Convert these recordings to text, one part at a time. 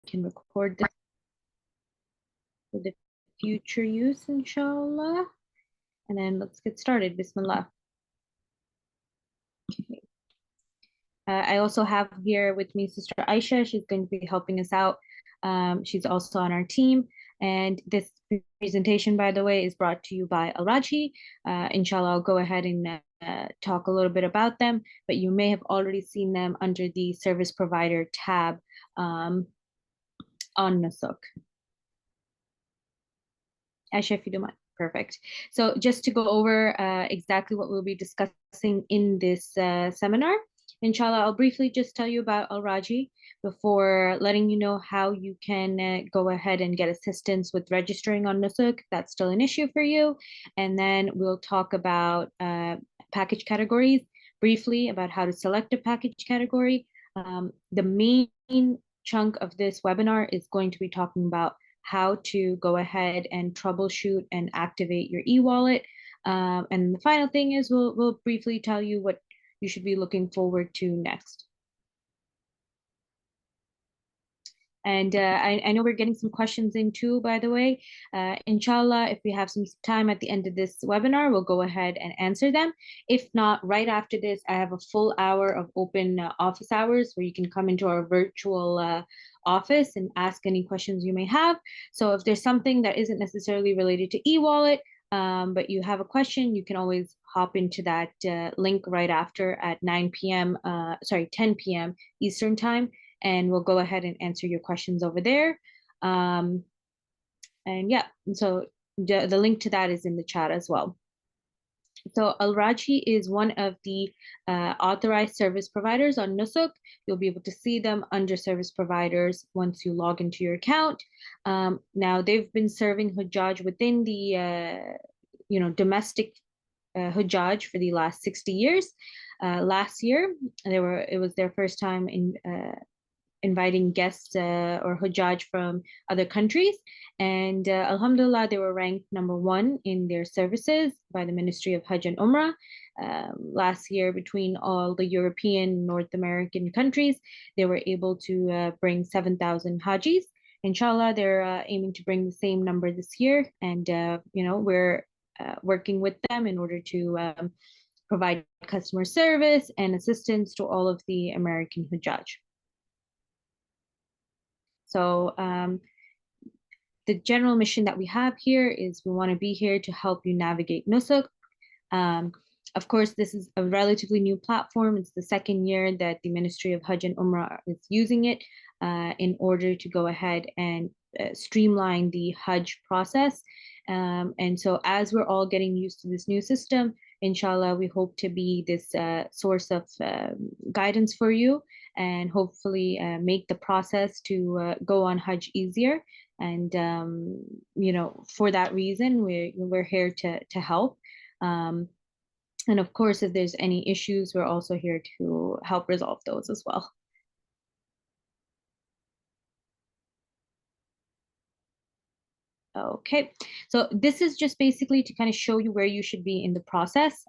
can record this for the future use, inshallah. And then let's get started. Bismillah. Okay. I also have here with me Sister Aisha. She's going to be helping us out. She's also on our team. And this presentation, by the way, is brought to you by Al-Rajhi. Inshallah, I'll go ahead and talk a little bit about them, but you may have already seen them under the service provider tab on NUSUK. Aisha, if you don't mind. Perfect. So just to go over exactly what we'll be discussing in this seminar, inshallah, I'll briefly just tell you about Al-Rajhi before letting you know how you can go ahead and get assistance with registering on NUSUK. That's still an issue for you. And then we'll talk about package categories, briefly about how to select a package category. The main chunk of this webinar is going to be talking about how to go ahead and troubleshoot and activate your e-wallet. And the final thing is we'll briefly tell you what you should be looking forward to next. And I know we're getting some questions in too, by the way. Inshallah, if we have some time at the end of this webinar, we'll go ahead and answer them. If not, right after this, I have a full hour of open office hours where you can come into our virtual office and ask any questions you may have. So if there's something that isn't necessarily related to e-wallet, but you have a question, you can always hop into that link right after at 10 p.m. Eastern time, and we'll go ahead and answer your questions over there. And yeah, so the link to that is in the chat as well. So Al-Rajhi is one of the authorized service providers on NUSUK. You'll be able to see them under service providers once you log into your account. Now they've been serving Hajjaj within the domestic Hajjaj for the last 60 years. Last year, it was their first time in inviting guests or Hajjaj from other countries. And Alhamdulillah, they were ranked #1 in their services by the Ministry of Hajj and Umrah. Last year, between all the European, North American countries, they were able to bring 7,000 Hajis. Inshallah, they're aiming to bring the same number this year. And, we're working with them in order to provide customer service and assistance to all of the American Hajjaj. So the general mission that we have here is we want to be here to help you navigate NUSUK. Of course, this is a relatively new platform. It's the second year that the Ministry of Hajj and Umrah is using it in order to go ahead and streamline the Hajj process. And so as we're all getting used to this new system, inshallah, we hope to be this source of guidance for you and hopefully make the process to go on Hajj easier. And, for that reason, we're here to help. And of course, if there's any issues, we're also here to help resolve those as well. Okay, so this is just basically to kind of show you where you should be in the process.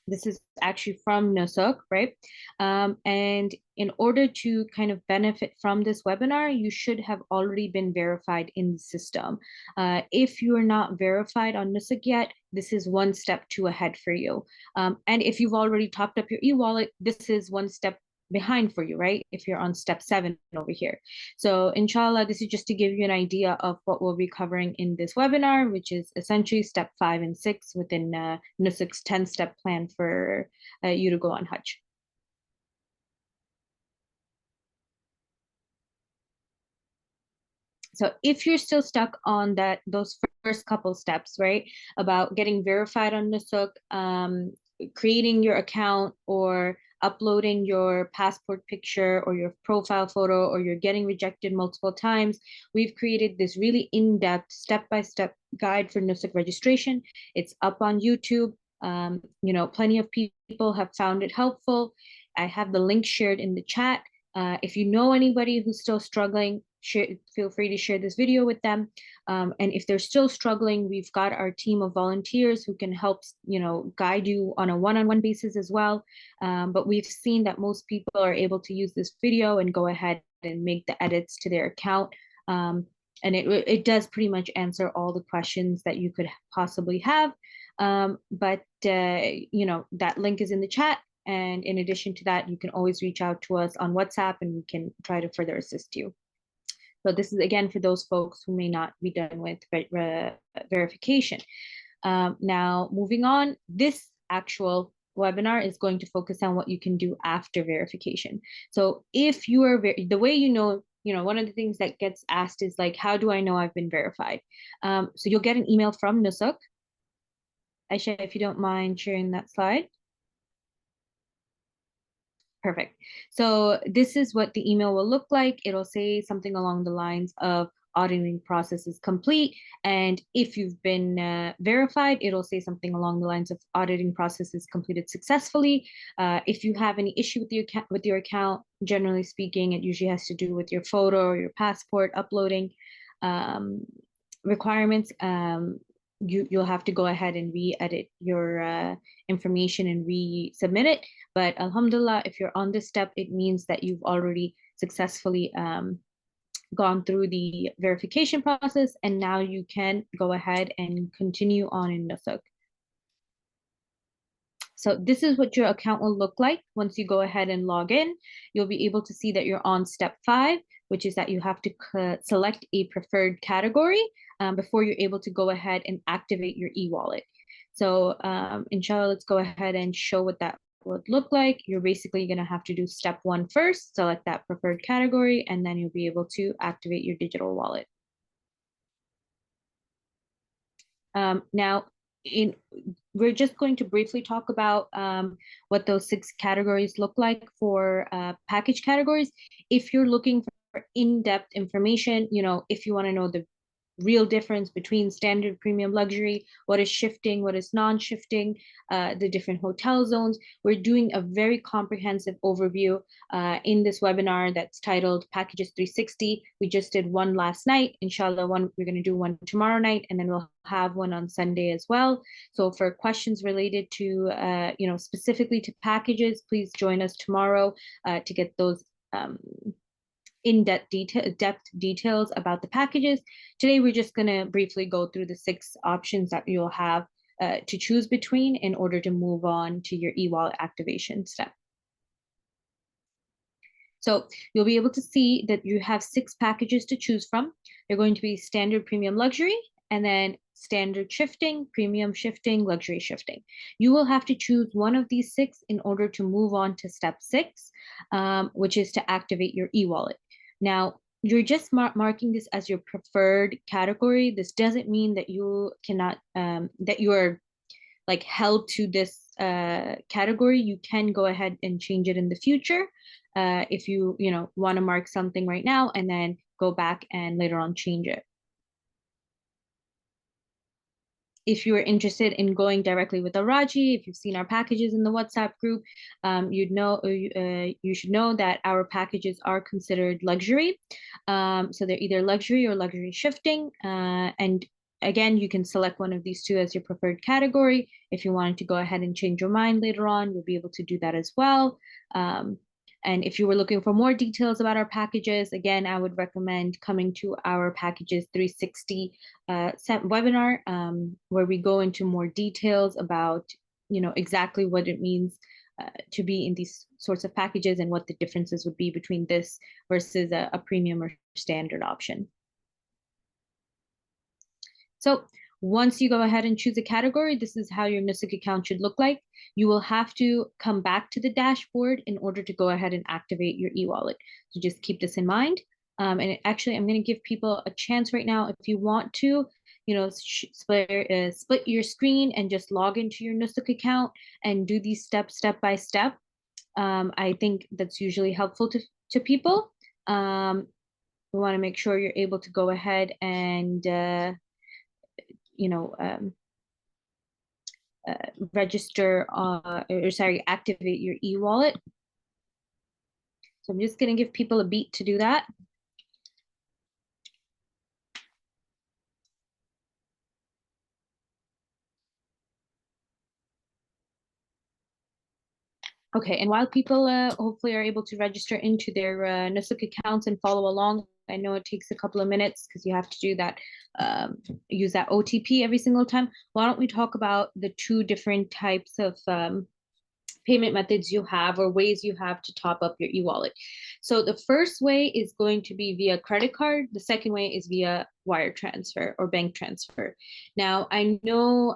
This is actually from NUSUK, right? And in order to kind of benefit from this webinar, you should have already been verified in the system. If you are not verified on NUSUK yet, this is one step too ahead for you. And if you've already topped up your e-wallet, this is one step behind for you, right? If you're on step 7 over here. So inshallah, this is just to give you an idea of what we'll be covering in this webinar, which is essentially step 5 and 6 within NUSUK's 10-step plan for you to go on Hajj. So if you're still stuck on those first couple steps, right, about getting verified on NUSUK, creating your account or uploading your passport picture or your profile photo, or you're getting rejected multiple times, we've created this really in-depth step-by-step guide for NUSUK registration. It's up on YouTube. Plenty of people have found it helpful. I have the link shared in the chat. If you know anybody who's still struggling, feel free to share this video with them. And if they're still struggling, we've got our team of volunteers who can help, guide you on a one-on-one basis as well. But we've seen that most people are able to use this video and go ahead and make the edits to their account. And it does pretty much answer all the questions that you could possibly have. But that link is in the chat. And in addition to that, you can always reach out to us on WhatsApp and we can try to further assist you. So this is again for those folks who may not be done with verification. Now, moving on, this actual webinar is going to focus on what you can do after verification. So if you are, the way one of the things that gets asked is like, how do I know I've been verified? So you'll get an email from NUSUK. Aisha, if you don't mind sharing that slide. Perfect. So this is what the email will look like. It'll say something along the lines of auditing process is complete. And if you've been verified, it'll say something along the lines of auditing process is completed successfully. If you have any issue with your account, generally speaking, it usually has to do with your photo or your passport uploading requirements. You'll have to go ahead and re-edit your information and resubmit it. But alhamdulillah, if you're on this step, it means that you've already successfully gone through the verification process, and now you can go ahead and continue on in NUSUK. So this is what your account will look like once you go ahead and log in. You'll be able to see that you're on step 5, which is that you have to select a preferred category before you're able to go ahead and activate your e-wallet. So inshallah, let's go ahead and show what that would look like. You're basically going to have to do step 1 first, select that preferred category, and then you'll be able to activate your digital wallet. Now, we're just going to briefly talk about what those 6 categories look like for package categories. If you're looking for in-depth information, if you want to know the real difference between standard, premium, luxury, what is shifting, what is non-shifting, the different hotel zones. We're doing a very comprehensive overview in this webinar that's titled Packages 360. We just did one last night. Inshallah, we're going to do one tomorrow night, and then we'll have one on Sunday as well. So for questions related to, specifically to packages, please join us tomorrow to get those in-depth details about the packages. Today, we're just going to briefly go through the 6 options that you'll have to choose between in order to move on to your e-wallet activation step. So you'll be able to see that you have 6 packages to choose from. They're going to be standard, premium, luxury, and then standard shifting, premium shifting, luxury shifting. You will have to choose one of these 6 in order to move on to step 6, which is to activate your e-wallet. Now, you're just marking this as your preferred category. This doesn't mean that you cannot, that you are like held to this category. You can go ahead and change it in the future if you want to mark something right now and then go back and later on change it. If you are interested in going directly with a Rajhi, if you've seen our packages in the WhatsApp group, you should know that our packages are considered luxury. So they're either luxury or luxury shifting. And again, you can select one of these 2 as your preferred category. If you wanted to go ahead and change your mind later on, you'll be able to do that as well. And if you were looking for more details about our packages, again, I would recommend coming to our Packages 360 webinar, where we go into more details about, exactly what it means to be in these sorts of packages and what the differences would be between this versus a premium or standard option. So once you go ahead and choose a category, this is how your NUSUK account should look like. You will have to come back to the dashboard in order to go ahead and activate your e-wallet. So just keep this in mind. And actually, I'm going to give people a chance right now, if you want to, split your screen and just log into your NUSUK account and do these steps step by step. I think that's usually helpful to people. We want to make sure you're able to go ahead and register activate your e-wallet. So I'm just going to give people a beat to do that. Okay, and while people hopefully are able to register into their NUSUK accounts and follow along, I know it takes a couple of minutes because you have to do that, use that OTP every single time. Why don't we talk about the two different types of payment methods you have or ways you have to top up your e-wallet. So the first way is going to be via credit card. The second way is via wire transfer or bank transfer. Now, I know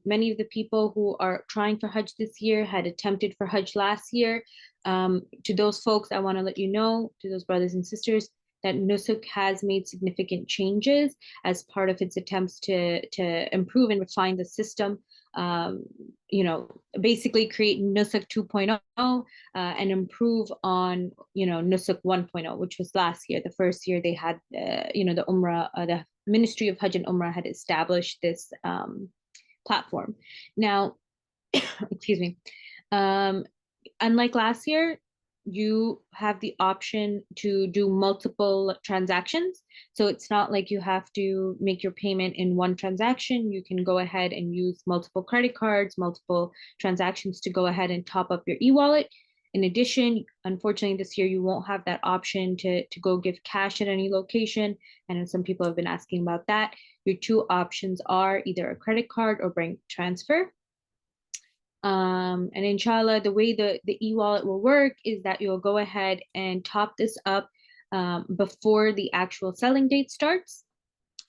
many of the people who are trying for Hajj this year had attempted for Hajj last year. To those folks, I want to let you know, to those brothers and sisters, that NUSUK has made significant changes as part of its attempts to improve and refine the system. Basically create NUSUK 2.0 and improve on, NUSUK 1.0, which was last year, the first year they had, the Umrah, the Ministry of Hajj and Umrah had established this platform. Now, excuse me, unlike last year, you have the option to do multiple transactions. So it's not like you have to make your payment in one transaction. You can go ahead and use multiple credit cards, multiple transactions to go ahead and top up your e-wallet. In addition, unfortunately, this year you won't have that option to go give cash at any location. And some people have been asking about that. Your two options are either a credit card or bank transfer. And inshallah, the way the e-wallet will work is that you'll go ahead and top this up before the actual selling date starts.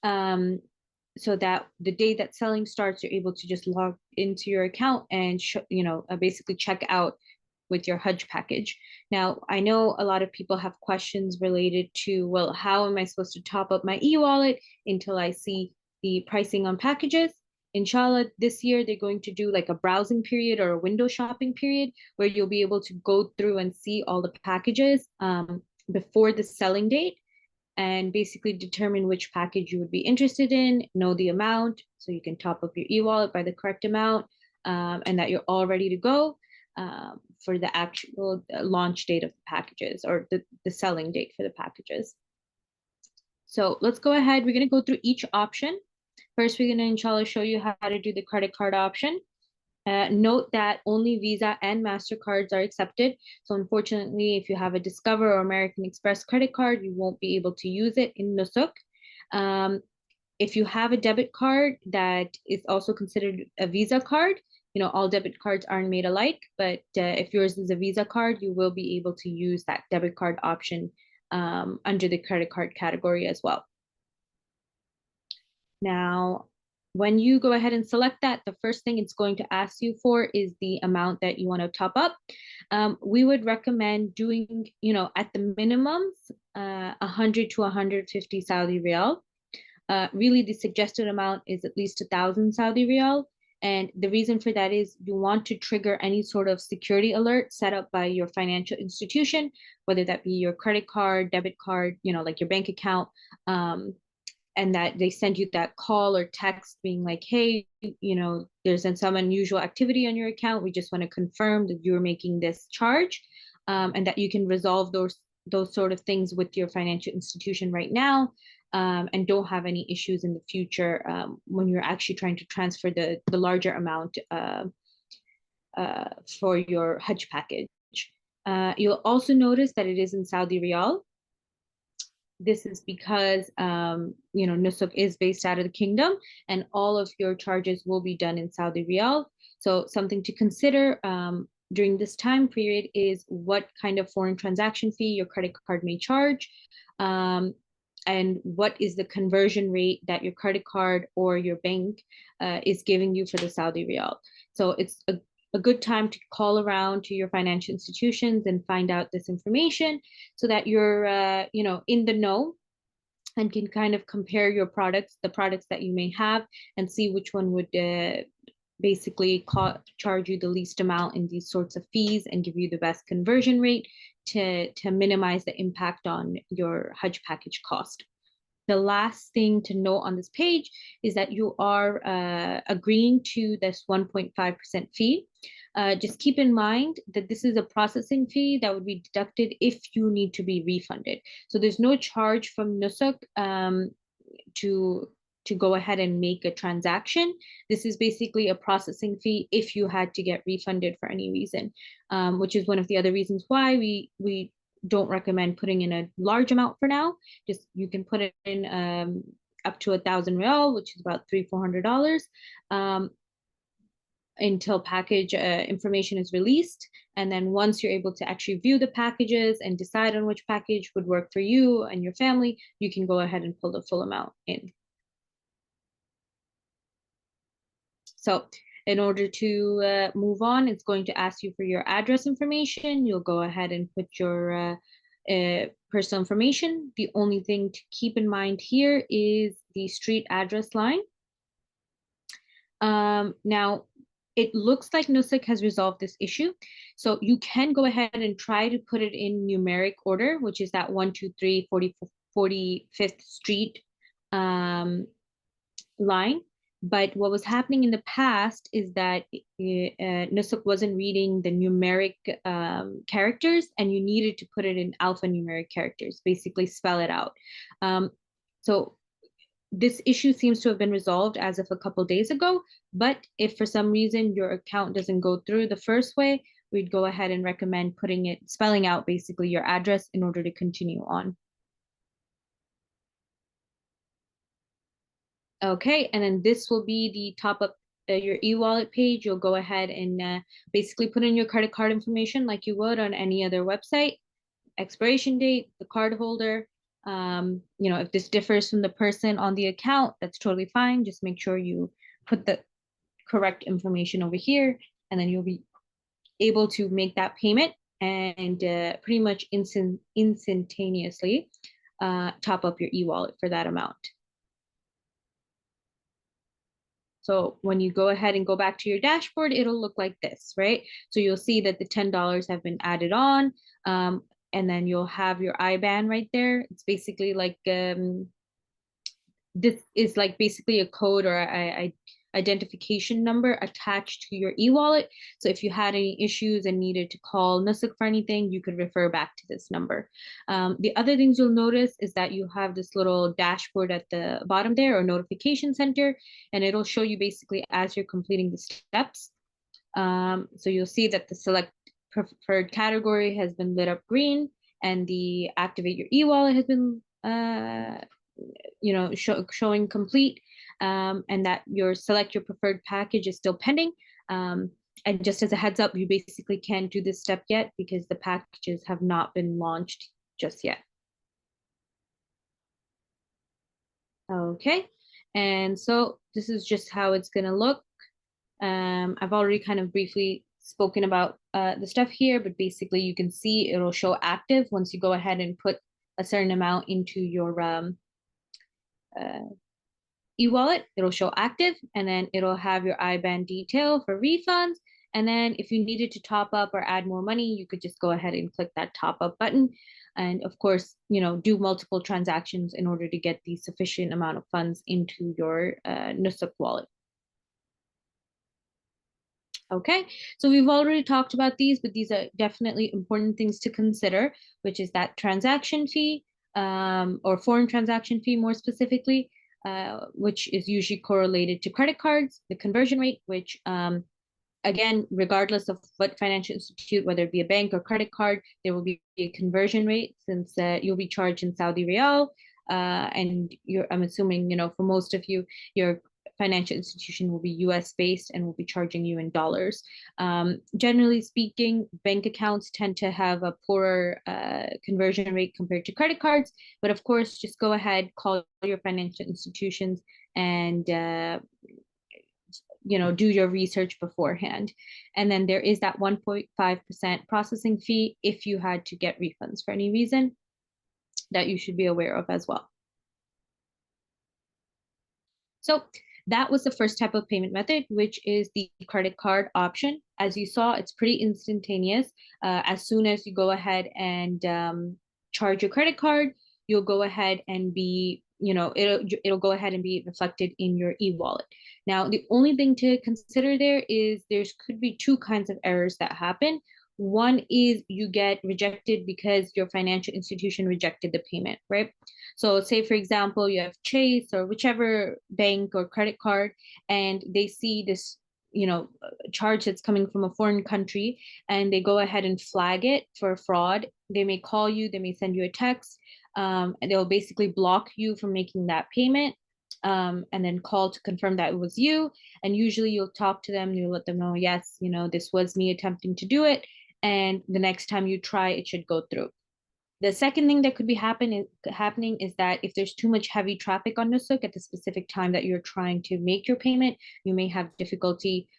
So that the day that selling starts, you're able to just log into your account and basically check out with your Hajj package. Now, I know a lot of people have questions related to, well, how am I supposed to top up my e-wallet until I see the pricing on packages? Inshallah, this year they're going to do like a browsing period or a window shopping period where you'll be able to go through and see all the packages before the selling date and basically determine which package you would be interested in, know the amount so you can top up your e-wallet by the correct amount, and that you're all ready to go for the actual launch date of the packages or the selling date for the packages. So let's go ahead. We're going to go through each option. First, we're going to inshallah show you how to do the credit card option. Note that only Visa and MasterCards are accepted. So unfortunately, if you have a Discover or American Express credit card, you won't be able to use it in NUSUK. If you have a debit card that is also considered a Visa card, all debit cards aren't made alike, but if yours is a Visa card, you will be able to use that debit card option under the credit card category as well. Now, when you go ahead and select that, the first thing it's going to ask you for is the amount that you want to top up. We would recommend doing, at the minimums, 100 to 150 Saudi Riyal. Really, the suggested amount is at least 1,000 Saudi Riyal. And the reason for that is you want to trigger any sort of security alert set up by your financial institution, whether that be your credit card, debit card, like your bank account, and that they send you that call or text being like, hey, there's some unusual activity on your account. We just want to confirm that you're making this charge, and that you can resolve those sort of things with your financial institution right now, and don't have any issues in the future when you're actually trying to transfer the larger amount for your Hajj package. You'll also notice that it is in Saudi Riyal. This is because, NUSUK is based out of the kingdom and all of your charges will be done in Saudi Riyal. So something to consider during this time period is what kind of foreign transaction fee your credit card may charge, and what is the conversion rate that your credit card or your bank is giving you for the Saudi Riyal. So it's a good time to call around to your financial institutions and find out this information so that you're, in the know and can kind of compare your products, the products that you may have, and see which one would basically charge you the least amount in these sorts of fees and give you the best conversion rate to minimize the impact on your Hajj package cost. The last thing to note on this page is that you are agreeing to this 1.5% fee. Just keep in mind that this is a processing fee that would be deducted if you need to be refunded. So there's no charge from NUSUK to to go ahead and make a transaction. This is basically a processing fee if you had to get refunded for any reason, which is one of the other reasons why we don't recommend putting in a large amount for now. Just you can put it in up to 1,000 rial, which is about $300-400, until package information is released. And then once you're able to actually view the packages and decide on which package would work for you and your family, you can go ahead and pull the full amount in. So in order to move on, it's going to ask you for your address information. You'll go ahead and put your personal information. The only thing to keep in mind here is the street address line. Now, it looks like NUSUK has resolved this issue. So you can go ahead and try to put it in numeric order, which is that 1, 2, 3, 45th Street line. But what was happening in the past is that NUSUK wasn't reading the numeric characters, and you needed to put it in alphanumeric characters, basically spell it out. So this issue seems to have been resolved as of a couple days ago, but if for some reason your account doesn't go through the first way, we'd go ahead and recommend spelling out basically your address in order to continue on. Okay, and then this will be the top up your e-wallet page. You'll go ahead and basically put in your credit card information like you would on any other website, expiration date, the card holder. If this differs from the person on the account, that's totally fine. Just make sure you put the correct information over here, and then you'll be able to make that payment and pretty much instantaneously top up your e-wallet for that amount. So when you go ahead and go back to your dashboard, it'll look like this, right? So you'll see that the $10 have been added on, and then you'll have your IBAN right there. It's basically like, this is like basically a code or a identification number attached to your e-wallet. So if you had any issues and needed to call NUSUK for anything, you could refer back to this number. The other things you'll notice is that you have this little dashboard at the bottom there, or notification center, and it'll show you basically as you're completing the steps. So you'll see that the select preferred category has been lit up green, and the activate your e-wallet has been showing complete, and that your select your preferred package is still pending. And just as a heads up, you basically can't do this step yet because the packages have not been launched just yet. Okay, and so this is just how it's gonna look. I've already kind of briefly spoken about the stuff here, but basically you can see it'll show active once you go ahead and put a certain amount into your e-wallet. It'll show active, and then it'll have your IBAN detail for refunds. And then if you needed to top up or add more money, you could just go ahead and click that top up button. And of course, do multiple transactions in order to get the sufficient amount of funds into your NUSUK wallet. Okay, so we've already talked about these, but these are definitely important things to consider, which is that transaction fee, or foreign transaction fee more specifically, which is usually correlated to credit cards, the conversion rate, which again, regardless of what financial institute, whether it be a bank or credit card, there will be a conversion rate, since you'll be charged in Saudi Riyal, and I'm assuming, for most of you, your financial institution will be US based and will be charging you in dollars. Generally speaking, bank accounts tend to have a poorer conversion rate compared to credit cards, but of course, just go ahead, call your financial institutions, and do your research beforehand. And then there is that 1.5% processing fee if you had to get refunds for any reason, that you should be aware of as well. So that was the first type of payment method, which is the credit card option. As you saw, it's pretty instantaneous. As soon as you go ahead and charge your credit card, you'll go ahead and be, it'll go ahead and be reflected in your e-wallet. Now, the only thing to consider there is could be two kinds of errors that happen. One is you get rejected because your financial institution rejected the payment, right? So say, for example, you have Chase or whichever bank or credit card, and they see this, charge that's coming from a foreign country, and they go ahead and flag it for fraud. They may call you, they may send you a text, and they'll basically block you from making that payment, and then call to confirm that it was you. And usually you'll talk to them, you'll let them know, yes, this was me attempting to do it. And the next time you try, it should go through. The second thing that could be happening is that if there's too much heavy traffic on NUSUK at the specific time that you're trying to make your payment, you may have difficulty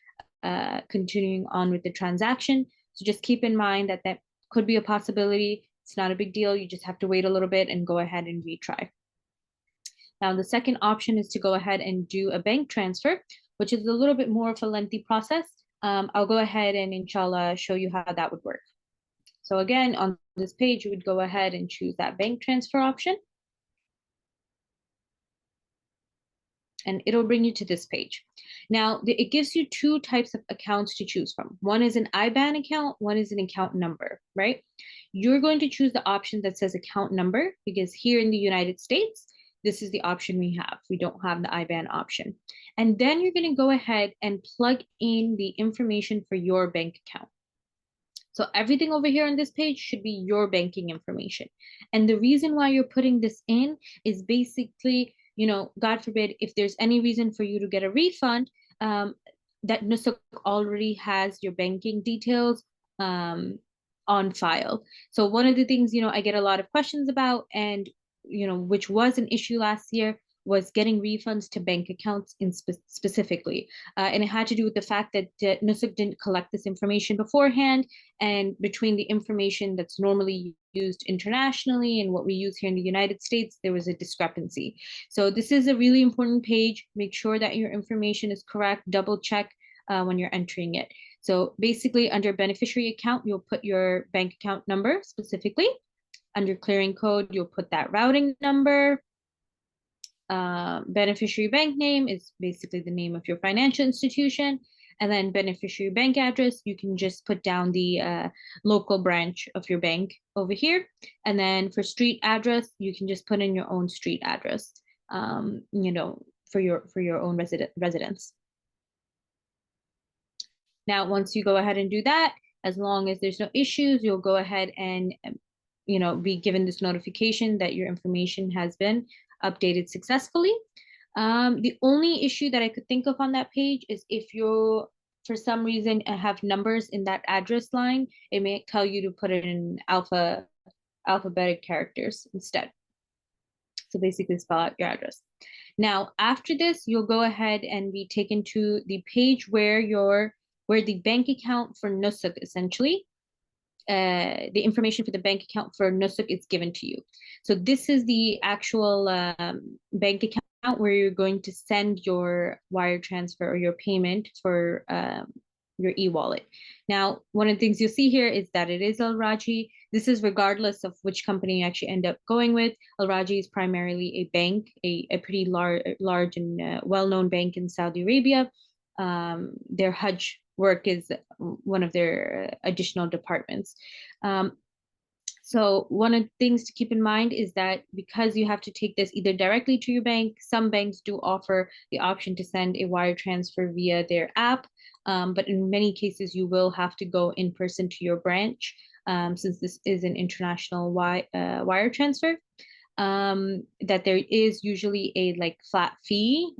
continuing on with the transaction. So just keep in mind that that could be a possibility. It's not a big deal. You just have to wait a little bit and go ahead and retry. Now, the second option is to go ahead and do a bank transfer, which is a little bit more of a lengthy process. I'll go ahead and inshallah show you how that would work. So again, on this page, you would go ahead and choose that bank transfer option. And it'll bring you to this page. Now, it gives you two types of accounts to choose from. One is an IBAN account, one is an account number, right? You're going to choose the option that says account number, because here in the United States, this is the option we have. We don't have the IBAN option. And then you're going to go ahead and plug in the information for your bank account. So everything over here on this page should be your banking information. And the reason why you're putting this in is basically, God forbid, if there's any reason for you to get a refund, that NUSUK already has your banking details on file. So one of the things, I get a lot of questions about, and, which was an issue last year, was getting refunds to bank accounts specifically. And it had to do with the fact that NUSUK didn't collect this information beforehand. And between the information that's normally used internationally and what we use here in the United States, there was a discrepancy. So this is a really important page. Make sure that your information is correct. Double check when you're entering it. So basically under beneficiary account, you'll put your bank account number specifically. Under clearing code, you'll put that routing number. Beneficiary bank name is basically the name of your financial institution. And then beneficiary bank address, you can just put down the local branch of your bank over here. And then for street address, you can just put in your own street address, for your own residence. Now, once you go ahead and do that, as long as there's no issues, you'll go ahead and be given this notification that your information has been updated successfully. The only issue that I could think of on that page is if you, for some reason, have numbers in that address line, it may tell you to put it in alphabetic characters instead. So basically spell out your address. Now, after this, you'll go ahead and be taken to the page where the bank account for NUSUK, essentially, the information for the bank account for NUSUK is given to you. So this is the actual bank account where you're going to send your wire transfer or your payment for your e-wallet. Now, one of the things you'll see here is that it is Al-Rajhi. This is regardless of which company you actually end up going with. Al-Rajhi is primarily a bank, a pretty large and well-known bank in Saudi Arabia. Their Hajj work is one of their additional departments. So one of the things to keep in mind is that because you have to take this either directly to your bank, some banks do offer the option to send a wire transfer via their app. But in many cases, you will have to go in person to your branch, since this is an international wire transfer. That there is usually a flat fee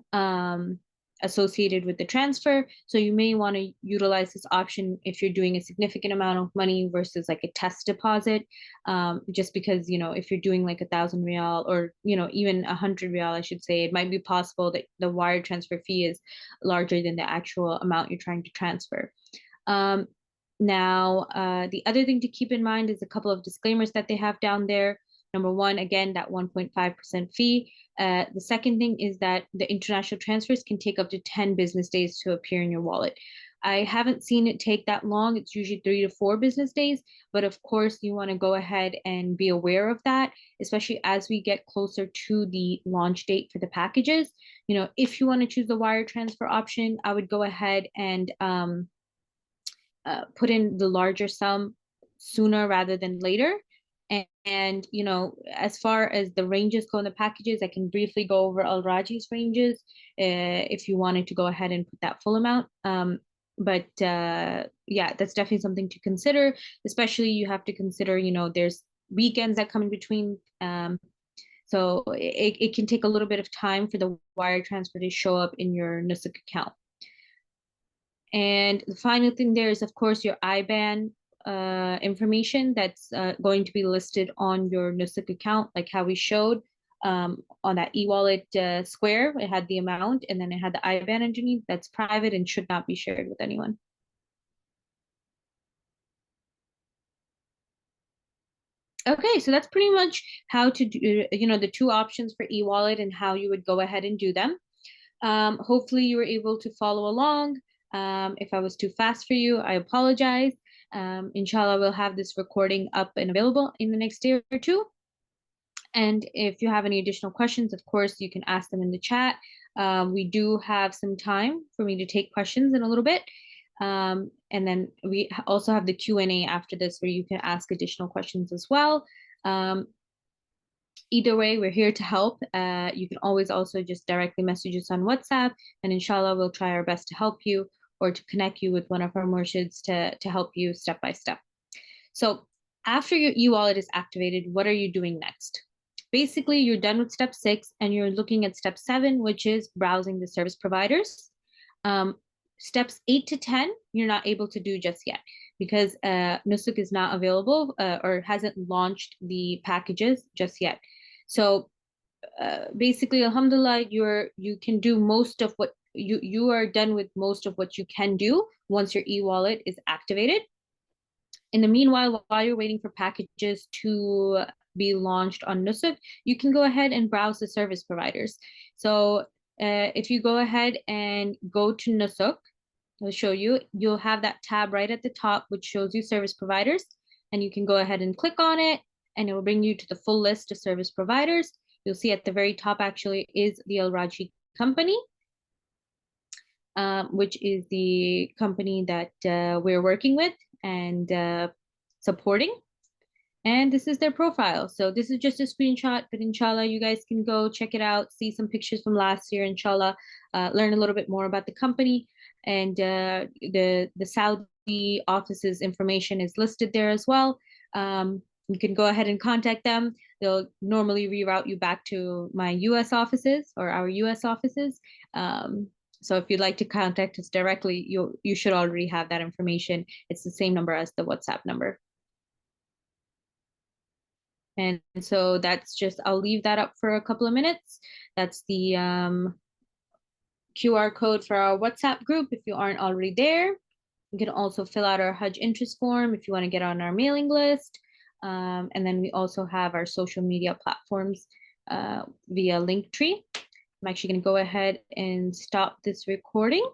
associated with the transfer. So you may want to utilize this option if you're doing a significant amount of money versus a test deposit, just because, if you're doing 1,000 riyal or, even 100 riyal, I should say, it might be possible that the wire transfer fee is larger than the actual amount you're trying to transfer. Now, the other thing to keep in mind is a couple of disclaimers that they have down there. Number one, again, that 1.5% fee. The second thing is that the international transfers can take up to 10 business days to appear in your wallet. I haven't seen it take that long. It's usually 3 to 4 business days. But of course, you want to go ahead and be aware of that, especially as we get closer to the launch date for the packages. If you want to choose the wire transfer option, I would go ahead and put in the larger sum sooner rather than later. And you know, as far as the ranges go in the packages, I can briefly go over Al Rajhi's ranges if you wanted to go ahead and put that full amount. But yeah, that's definitely something to consider. Especially you have to consider, you know, there's weekends that come in between. So it can take a little bit of time for the wire transfer to show up in your NUSUK account. And the final thing there is, of course, your IBAN information that's going to be listed on your NUSUK account, like how we showed on that e-wallet square. It had the amount and then it had the IBAN underneath. That's private and should not be shared with anyone. Okay, so that's pretty much how to do, you know, the two options for e-wallet and how you would go ahead and do them. Hopefully you were able to follow along. If I was too fast for you, I apologize. Inshallah, we'll have this recording up and available in the next day or two. And if you have any additional questions, of course, you can ask them in the chat. We do have some time for me to take questions in a little bit. And then we also have the Q&A after this where you can ask additional questions as well. Either way, we're here to help. You can always also just directly message us on WhatsApp, and inshallah, we'll try our best to help you or to connect you with one of our murshids to help you step by step. So after your e-wallet is activated, what are you doing next? Basically, you're done with step 6 and you're looking at step 7, which is browsing the service providers. Steps 8 to 10, you're not able to do just yet because NUSUK is not available or hasn't launched the packages just yet. So basically, alhamdulillah, you can do most of what you are done with most of what you can do once your e-wallet is activated. In the meanwhile, while you're waiting for packages to be launched on NUSUK, you can go ahead and browse the service providers. So if you go ahead and go to NUSUK, I'll show you, you'll have that tab right at the top, which shows you service providers. And you can go ahead and click on it, and it will bring you to the full list of service providers. You'll see at the very top actually is the Al-Rajhi company, which is the company that we're working with and supporting. And this is their profile. So this is just a screenshot, but inshallah, you guys can go check it out, see some pictures from last year, inshallah, learn a little bit more about the company. And the Saudi office's information is listed there as well. You can go ahead and contact them. They'll normally reroute you back to my US offices or our US offices. So if you'd like to contact us directly, you should already have that information. It's the same number as the WhatsApp number. And so that's just, I'll leave that up for a couple of minutes. That's the QR code for our WhatsApp group if you aren't already there. You can also fill out our Hajj interest form if you want to get on our mailing list. And then we also have our social media platforms via Linktree. I'm actually going to go ahead and stop this recording.